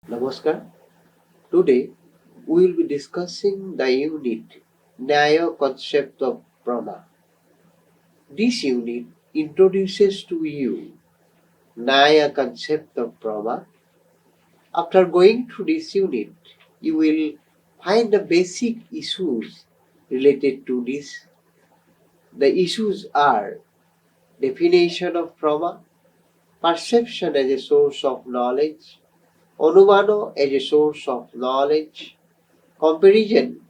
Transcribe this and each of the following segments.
Namaskar. Today we will be discussing the unit Nyaya concept of Brahma. This unit introduces to you Nyaya concept of Brahma. After going through this unit, you will find the basic issues related to this. The issues are definition of Brahma, perception as a source of knowledge, Anumano as a source of knowledge, comparison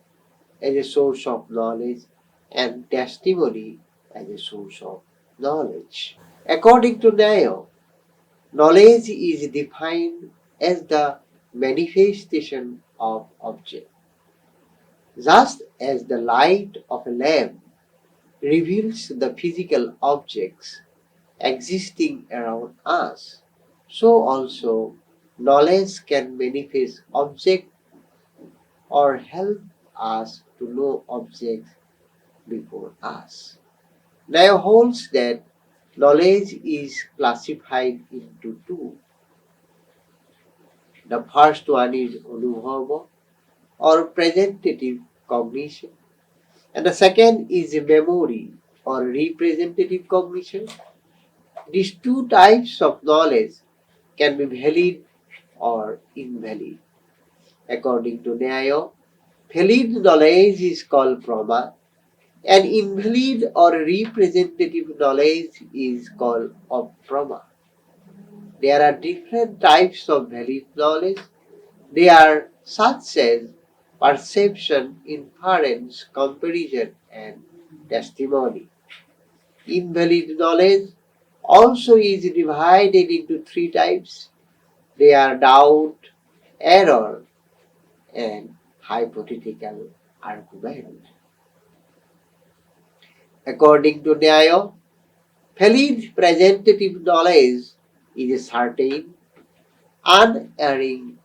as a source of knowledge, and testimony as a source of knowledge. According to Naya, knowledge is defined as the manifestation of object. Just as the light of a lamp reveals the physical objects existing around us, so also knowledge can manifest objects or help us to know objects before us. Now holds that knowledge is classified into two. The first one is anubhava or presentative cognition, and the second is memory or representative cognition. These two types of knowledge can be valid or invalid. According to Nyaya, valid knowledge is called prama, and invalid or representative knowledge is called aprama. There are different types of valid knowledge. They are such as perception, inference, comparison, and testimony. Invalid knowledge also is divided into three types. They are doubt, error, and hypothetical argument. According to Nyaya, valid presentative knowledge is certain, unerring,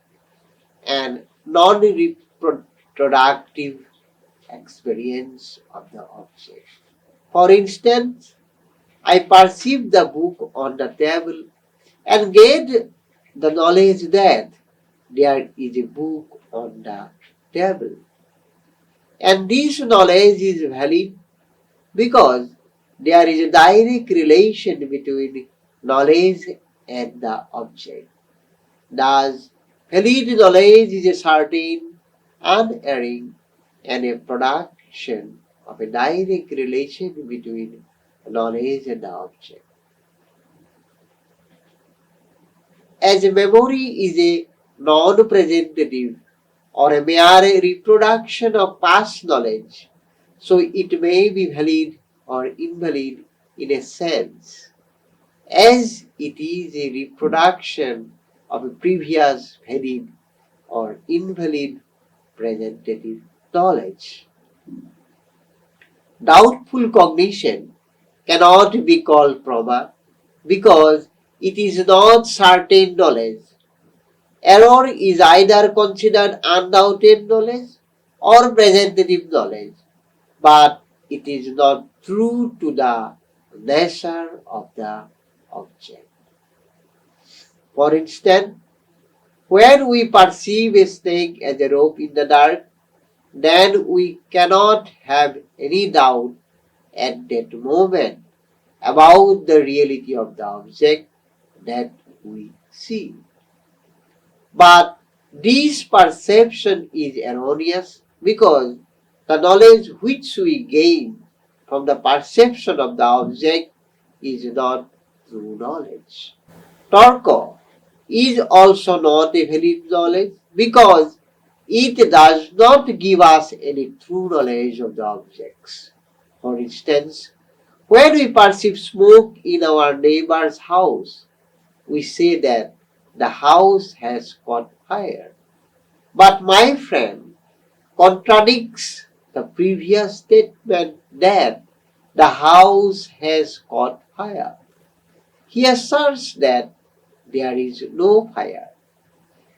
and non-reproductive experience of the object. For instance, I perceive the book on the table and get the knowledge that there is a book on the table. And this knowledge is valid because there is a direct relation between knowledge and the object. Thus, valid knowledge is a certain, unerring, and a production of a direct relation between knowledge and the object. As a memory is a non-presentative or a mere reproduction of past knowledge, so it may be valid or invalid in a sense, as it is a reproduction of a previous valid or invalid presentative knowledge. Doubtful cognition cannot be called prama because it is not certain knowledge. Error is either considered undoubted knowledge or presentative knowledge, but it is not true to the nature of the object. For instance, when we perceive a snake as a rope in the dark, then we cannot have any doubt at that moment about the reality of the object that we see. But this perception is erroneous because the knowledge which we gain from the perception of the object is not true knowledge. Torko is also not a valid knowledge because it does not give us any true knowledge of the objects. For instance, when we perceive smoke in our neighbor's house, we say that the house has caught fire. But my friend contradicts the previous statement that the house has caught fire. He asserts that there is no fire.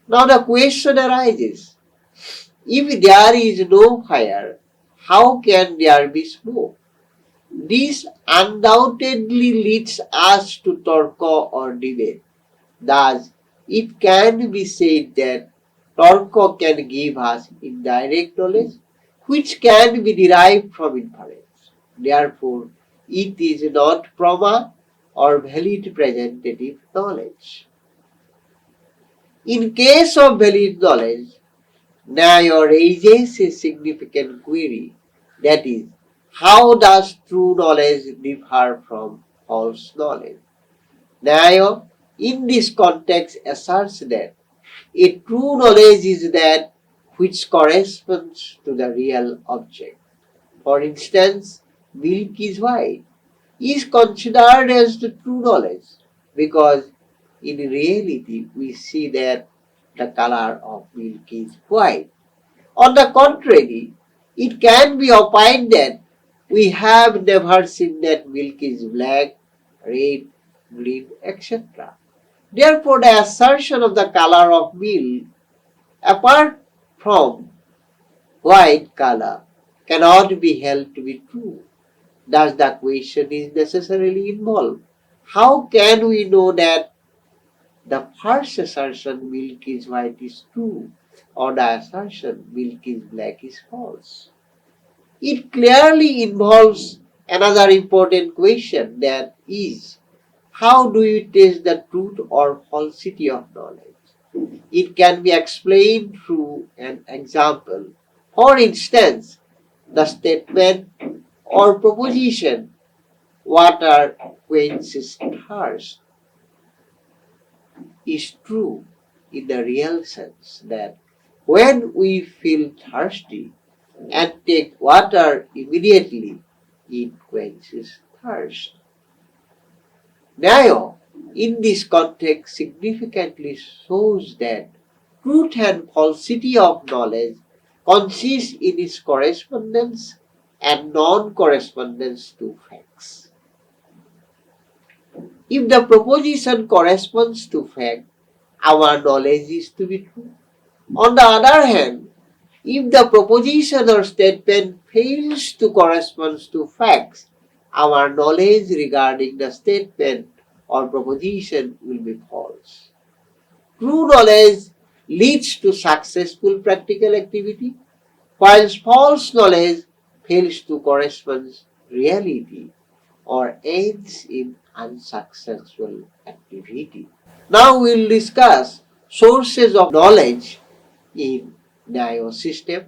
Now the question arises, if there is no fire, how can there be smoke? This undoubtedly leads us to torko or debate. Thus, it can be said that Torko can give us indirect knowledge, which can be derived from inference. Therefore, it is not Prama or valid presentative knowledge. In case of valid knowledge, Nyaya raises a significant query, that is, how does true knowledge differ from false knowledge? Nyaya, in this context, asserts that a true knowledge is that which corresponds to the real object. For instance, milk is white is considered as the true knowledge because in reality we see that the color of milk is white. On the contrary, it can be opined that we have never seen that milk is black, red, green, etc. Therefore, the assertion of the color of milk, apart from white color, cannot be held to be true. Thus, the question is necessarily involved. How can we know that the first assertion milk is white is true or the assertion milk is black is false? It clearly involves another important question, that is, how do you test the truth or falsity of knowledge? It can be explained through an example. For instance, the statement or proposition, water quenches thirst, is true in the real sense that when we feel thirsty and take water immediately, it quenches thirst. Nyaya, in this context, significantly shows that truth and falsity of knowledge consist in its correspondence and non-correspondence to facts. If the proposition corresponds to fact, our knowledge is to be true. On the other hand, if the proposition or statement fails to correspond to facts, our knowledge regarding the statement or proposition will be false. True knowledge leads to successful practical activity, whilst false knowledge fails to correspond reality or ends in unsuccessful activity. Now we'll discuss sources of knowledge in Nyaya system.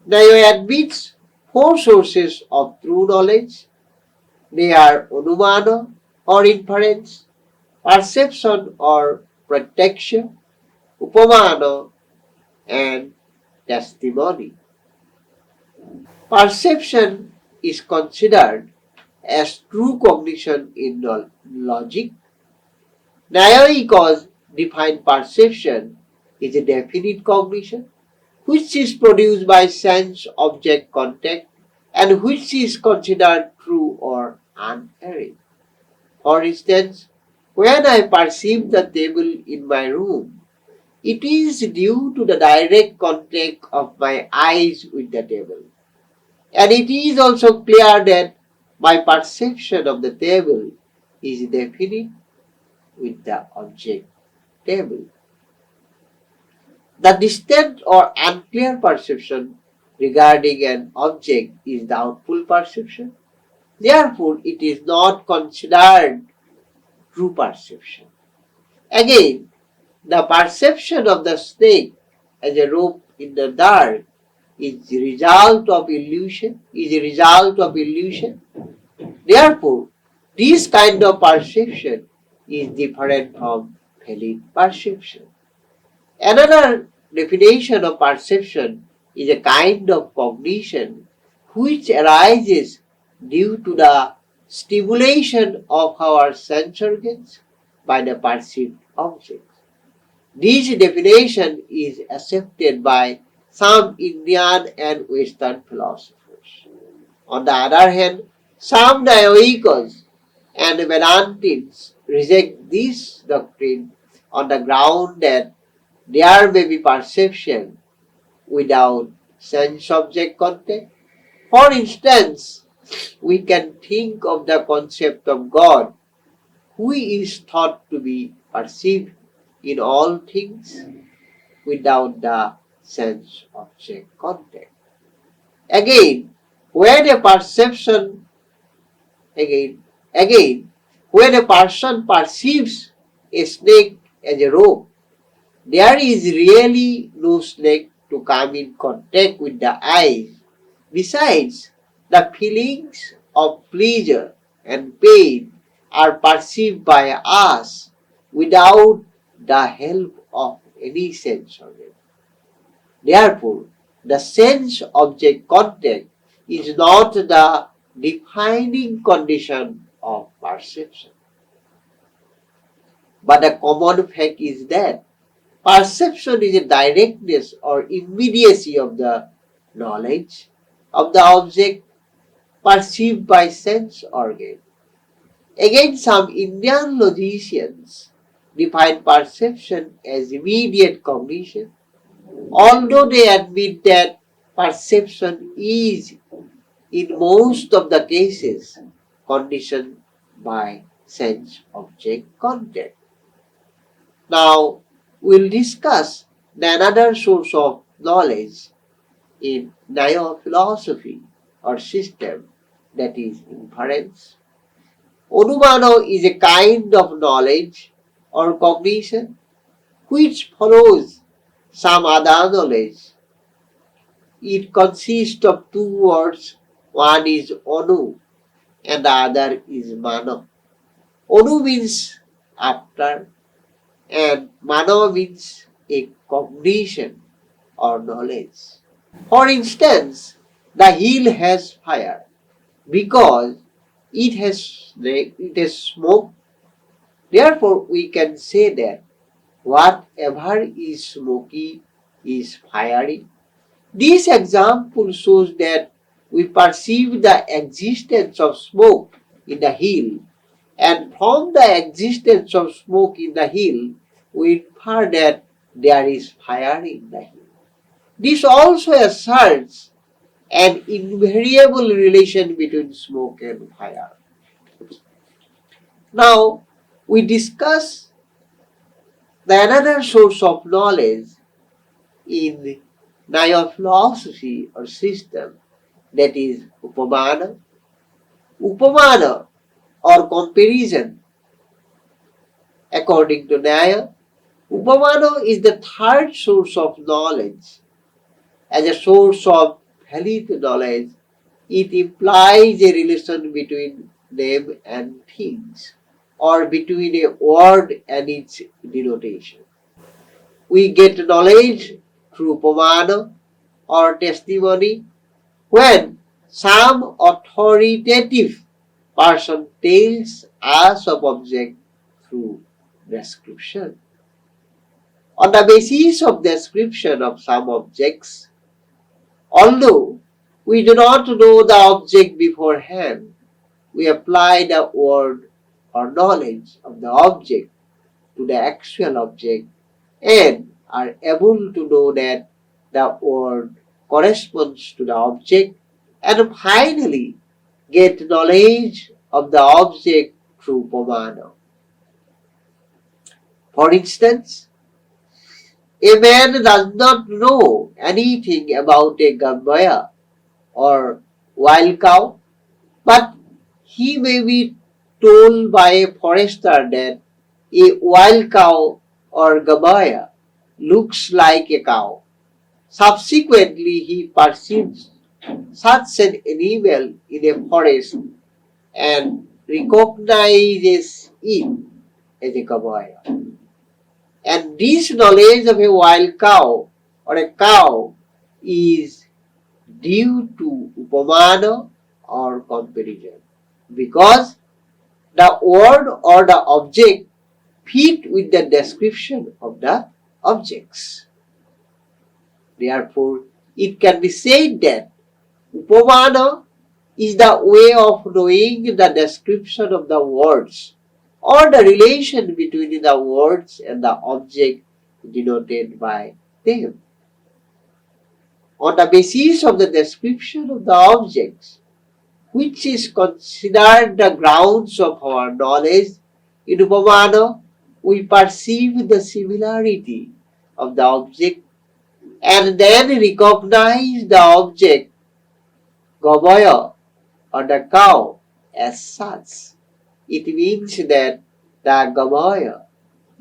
Nyaya admits four sources of true knowledge. They are Anumana or inference, perception or protection, Upamana and testimony. Perception is considered as true cognition in logic. Nairoicos define perception is a definite cognition which is produced by sense-object contact and which is considered true or unerring. For instance, when I perceive the table in my room, it is due to the direct contact of my eyes with the table. And it is also clear that my perception of the table is definite with the object table. The distant or unclear perception regarding an object is doubtful perception. Therefore, it is not considered true perception. Again, the perception of the snake as a rope in the dark is a result of illusion. Therefore, this kind of perception is different from valid perception. Another definition of perception is a kind of cognition which arises due to the stimulation of our sense organs by the perceived object. This definition is accepted by some Indian and Western philosophers. On the other hand, some Nyoicos and Vedantins reject this doctrine on the ground that there may be perception without sense-object contact. For instance, we can think of the concept of God, who is thought to be perceived in all things without the sense object contact. Again, when a perception again, when a person perceives a snake as a rope, there is really no snake to come in contact with the eyes. Besides, the feelings of pleasure and pain are perceived by us without the help of any sense organ. Therefore, the sense object contact is not the defining condition of perception. But the common fact is that perception is a directness or immediacy of the knowledge of the object perceived by sense organ. Again, some Indian logicians define perception as immediate cognition, although they admit that perception is, in most of the cases, conditioned by sense object contact. Now, we'll discuss another source of knowledge in neo-philosophy or system, that is inference. Anumana is a kind of knowledge or cognition which follows some other knowledge. It consists of two words, one is anu and the other is mano. Anu means after and mano means a cognition or knowledge. For instance, the hill has fire because it has smoke. Therefore, we can say that whatever is smoky is fiery. This example shows that we perceive the existence of smoke in the hill, and from the existence of smoke in the hill, we infer that there is fire in the hill. This also asserts an invariable relation between smoke and fire. Now, we discuss the another source of knowledge in Naya philosophy or system, that is Upamana. Upamana or comparison, according to Naya, Upamana is the third source of knowledge. As a source of valid knowledge, it implies a relation between them and things, or between a word and its denotation. We get knowledge through Upamana or testimony when some authoritative person tells us of object through description. On the basis of description of some objects, although we do not know the object beforehand, we apply the word or knowledge of the object to the actual object and are able to know that the word corresponds to the object, and finally get knowledge of the object through Pramana. For instance, a man does not know anything about a gambaya or wild cow, but he may be told by a forester that a wild cow or gambaya looks like a cow. Subsequently, he perceives such an animal in a forest and recognizes it as a gambaya. And this knowledge of a wild cow or a cow is due to upamana or comparison, because the word or the object fit with the description of the objects. Therefore, it can be said that upamana is the way of knowing the description of the words or the relation between the words and the object denoted by them. On the basis of the description of the objects, which is considered the grounds of our knowledge in upamana, we perceive the similarity of the object and then recognize the object, Gobaya, or the cow, as such. It means that the Gobaya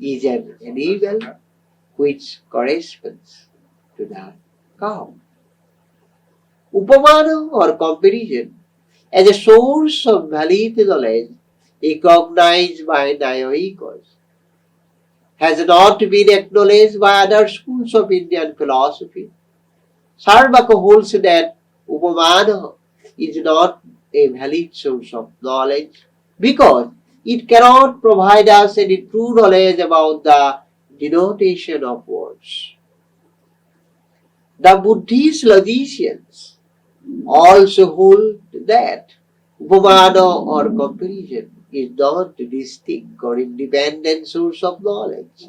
is an animal which corresponds to the cow. Upamana or comparison as a source of valid knowledge recognized by Nyoikos has not been acknowledged by other schools of Indian philosophy. Sarvaka holds that Upamana is not a valid source of knowledge because it cannot provide us any true knowledge about the denotation of words. The Buddhist logicians also hold that Upamana or comparison is not a distinct or independent source of knowledge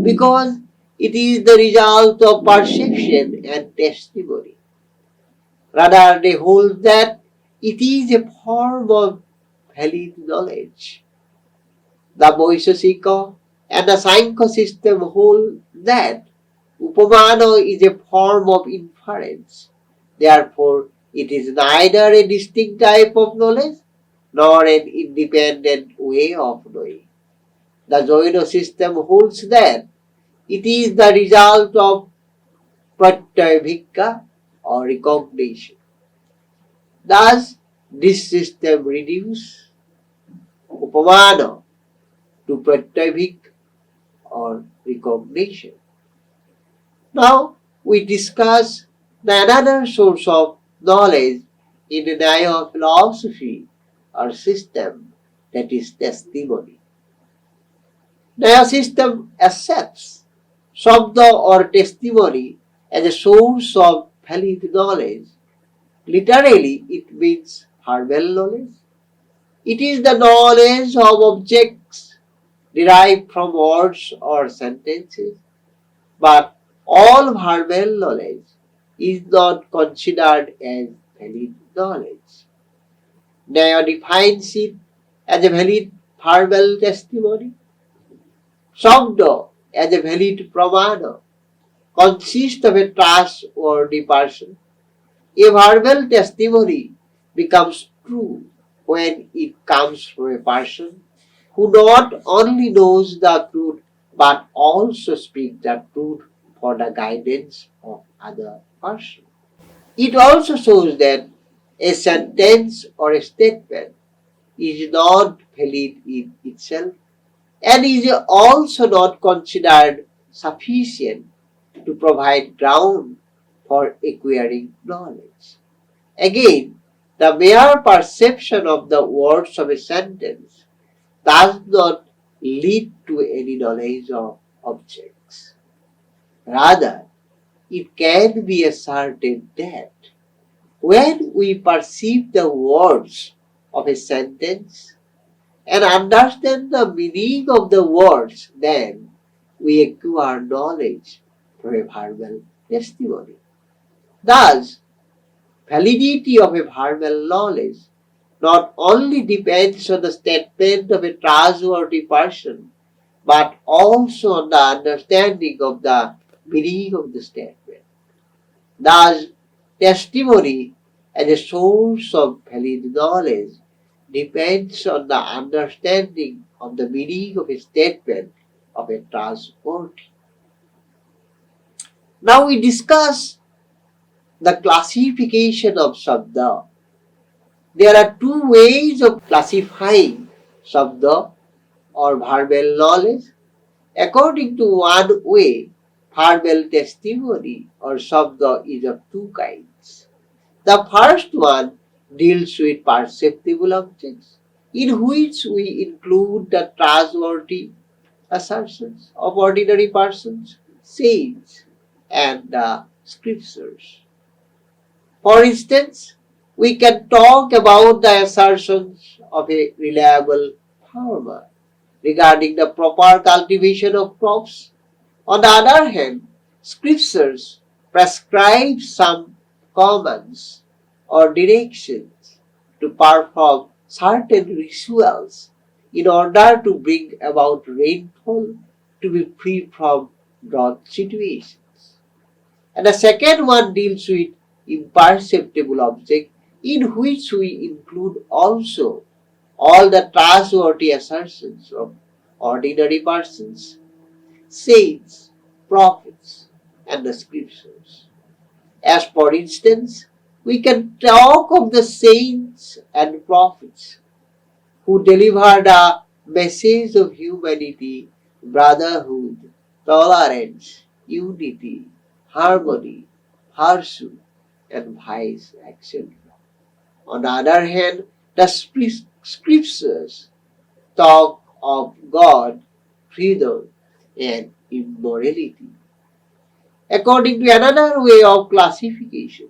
because it is the result of perception and testimony. Rather, they hold that it is a form of valid knowledge. The Vaisheshika and the Sankhya system hold that Upamana is a form of inference. Therefore, it is neither a distinct type of knowledge nor an independent way of knowing. The Jaina system holds that it is the result of pratyabhikya or recognition. Thus, this system reduces Upamana to pratyabhik or recognition. Now we discuss another source of knowledge in the Nyaya philosophy or system, that is testimony. Nyaya system accepts Shabda or testimony as a source of valid knowledge. Literally, it means verbal knowledge. It is the knowledge of objects derived from words or sentences, but all verbal knowledge is not considered as valid knowledge. Nyaya defines it as a valid verbal testimony. Shabda as a valid pramana consists of a trustworthy person. A verbal testimony becomes true when it comes from a person who not only knows the truth but also speaks the truth for the guidance of other person. It also shows that a sentence or a statement is not valid in itself and is also not considered sufficient to provide ground for acquiring knowledge. Again, the mere perception of the words of a sentence does not lead to any knowledge of objects. Rather, it can be asserted that when we perceive the words of a sentence and understand the meaning of the words, then we acquire knowledge from a verbal testimony. Thus, validity of a verbal knowledge not only depends on the statement of a trustworthy person, but also on the understanding of the meaning of the statement. Thus, testimony as a source of valid knowledge depends on the understanding of the meaning of a statement of a trustworthy. Now we discuss the classification of Shabda. There are two ways of classifying Shabda or verbal knowledge. According to one way, verbal testimony or Shabda is of two kinds. The first one deals with perceptible objects, in which we include the trustworthy assertions of ordinary persons, saints, and the scriptures. For instance, we can talk about the assertions of a reliable farmer regarding the proper cultivation of crops. On the other hand, scriptures prescribe some commands or directions to perform certain rituals in order to bring about rainfall to be free from drought situations. And the second one deals with imperceptible object, in which we include also all the trustworthy assertions of ordinary persons, saints, prophets, and the scriptures. As for instance, we can talk of the saints and prophets who delivered a message of humanity, brotherhood, tolerance, unity, harmony, virtue, and vice, etc. On the other hand, the scriptures talk of God, freedom, and immorality. According to another way of classification,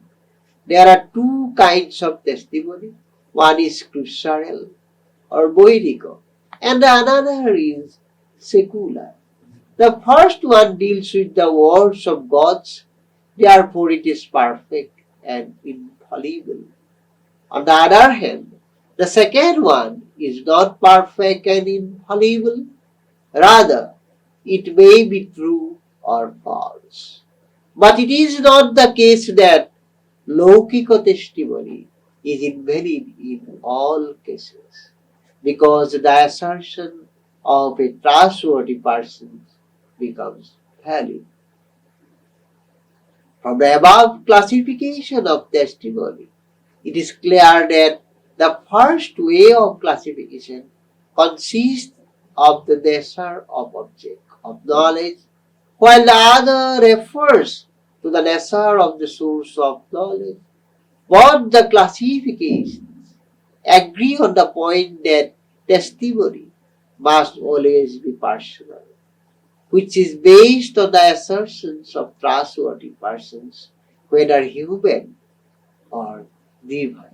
there are two kinds of testimony. One is scriptural or Boirico, and the another is secular. The first one deals with the words of God's, therefore it is perfect and infallible. On the other hand, the second one is not perfect and infallible, rather, it may be true or false. But it is not the case that Laukika testimony is invalid in all cases, because the assertion of a trustworthy person becomes valid. From the above classification of testimony, it is clear that the first way of classification consists of the nature of object of knowledge, while the other refers to the nature of the source of knowledge. Both the classifications agree on the point that testimony must always be personal, which is based on the assertions of trustworthy persons, whether human or divine.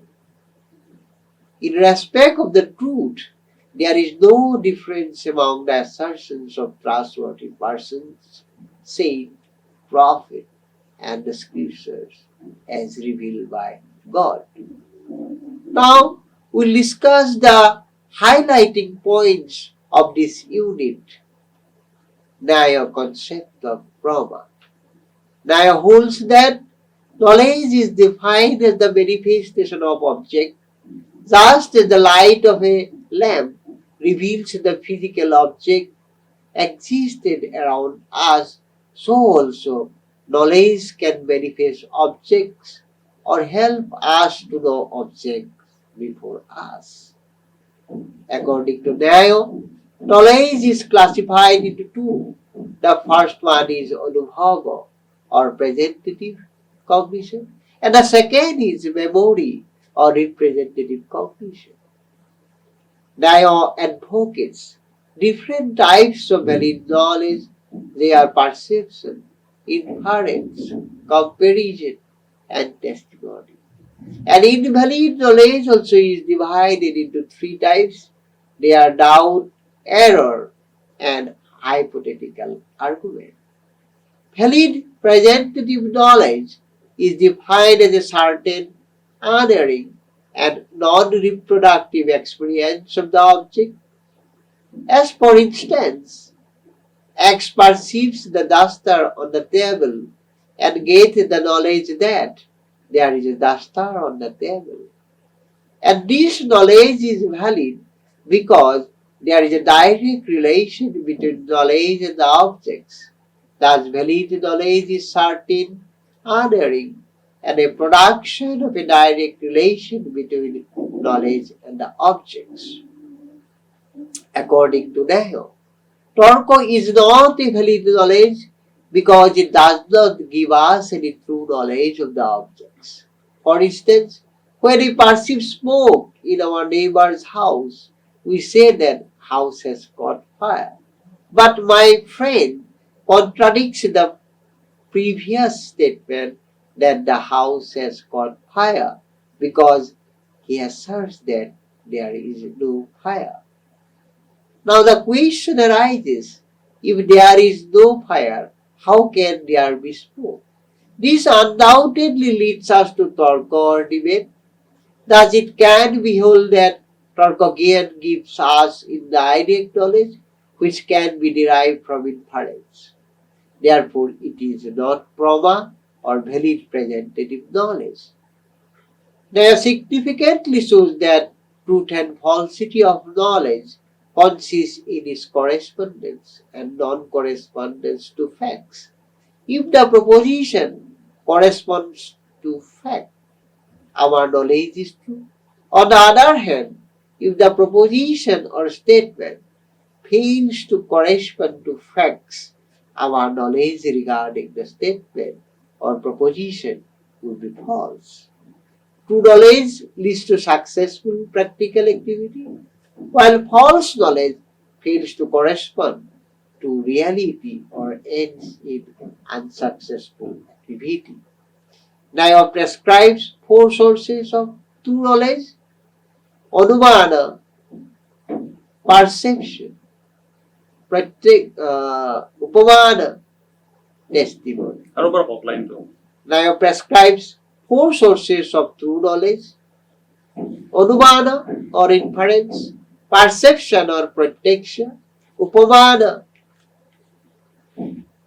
In respect of the truth, there is no difference among the assertions of trustworthy persons, saint, prophet, and the scriptures as revealed by God. Now, we'll discuss the highlighting points of this unit, Nyaya concept of Brahma. Nyaya holds that knowledge is defined as the manifestation of object, just as the light of a lamp reveals the physical object existed around us, so also knowledge can manifest objects or help us to know objects before us. According to Nyayo, knowledge is classified into two. The first one is Anubhava or presentative cognition, and the second is memory or representative cognition. Nyayo advocates different types of valid knowledge. They are perception, inference, comparison, and testimony. And invalid knowledge also is divided into three types. They are doubt, error, and hypothetical argument. Valid presentative knowledge is defined as a certain, unerring, and non-reproductive experience of the object. As for instance, X perceives the duster on the table and gets the knowledge that there is a duster on the table. And this knowledge is valid because there is a direct relation between knowledge and the objects. Thus, valid knowledge is certain, unerring, and a production of a direct relation between knowledge and the objects. According to Nehru, Torco is not a valid knowledge because it does not give us any true knowledge of the objects. For instance, when we perceive smoke in our neighbor's house, we say that house has caught fire. But my friend contradicts the previous statement that the house has caught fire because he asserts that there is no fire. Now the question arises, if there is no fire, how can there be smoke? This undoubtedly leads us to talk or debate. Thus it can be held that Tarkogian gives us indirect knowledge which can be derived from inference. Therefore, it is not prama or valid presentative knowledge. They significantly shows that truth and falsity of knowledge consists in its correspondence and non-correspondence to facts. If the proposition corresponds to fact, our knowledge is true. On the other hand, if the proposition or statement fails to correspond to facts, our knowledge regarding the statement or proposition will be false. True knowledge leads to successful practical activity, while false knowledge fails to correspond to reality or ends in unsuccessful activity. Naya prescribes four sources of true knowledge: Anumana, perception, Upamana, testimony. Naya prescribes four sources of true knowledge: Anumana or inference, perception or protection, Upamana,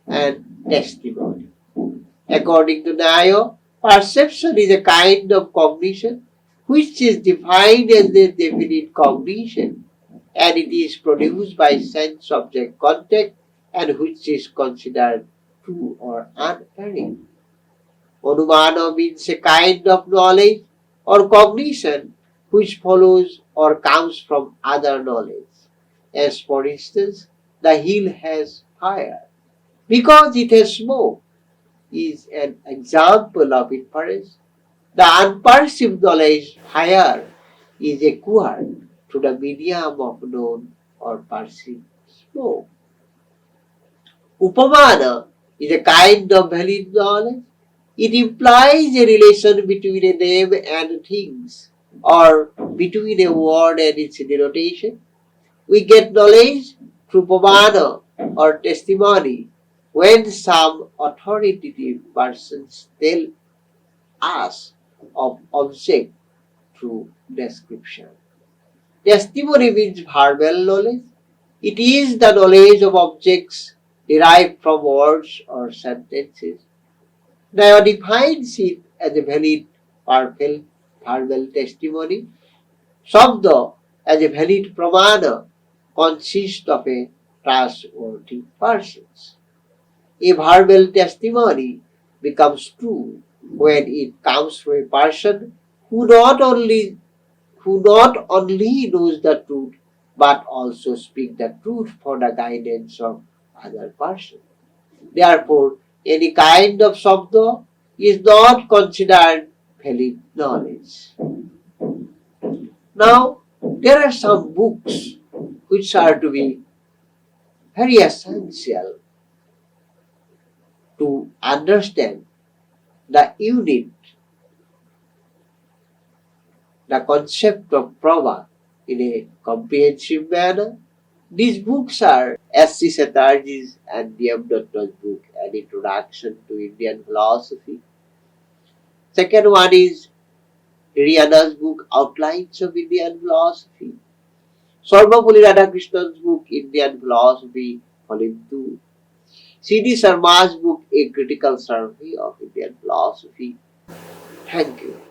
and testimony. According to Naya, perception is a kind of cognition which is defined as a definite cognition, and it is produced by sense-object contact and which is considered true or unerring. Anumana means a kind of knowledge or cognition which follows or comes from other knowledge. As for instance, the hill has fire because it has smoke is an example of inference. The unperceived knowledge fire is acquired through the medium of known or perceived smoke. Upamana is a kind of valid knowledge. It implies a relation between a name and things, or between a word and its denotation. We get knowledge through Upamana or testimony when some authoritative persons tell us of object through description. Testimony means verbal knowledge. It is the knowledge of objects derived from words or sentences. Naya defines it as a valid verbal testimony. Shabda as a valid pramana consists of a trustworthy person. A verbal testimony becomes true when it comes from a person who not only knows the truth but also speaks the truth for the guidance of other person. Therefore, any kind of sabda is not considered valid knowledge. Now, there are some books which are to be very essential to understand the unit, the concept of prama in a comprehensive manner. These books are S.C. Chatterjee's and D.M. Datta's book, An Introduction to Indian Philosophy. Second one is Rihanna's book, Outlines of Indian Philosophy. Sarvapalli Radhakrishnan's book, Indian Philosophy, Volume 2. C.D. Sharma's book, A Critical Survey of Indian Philosophy. Thank you.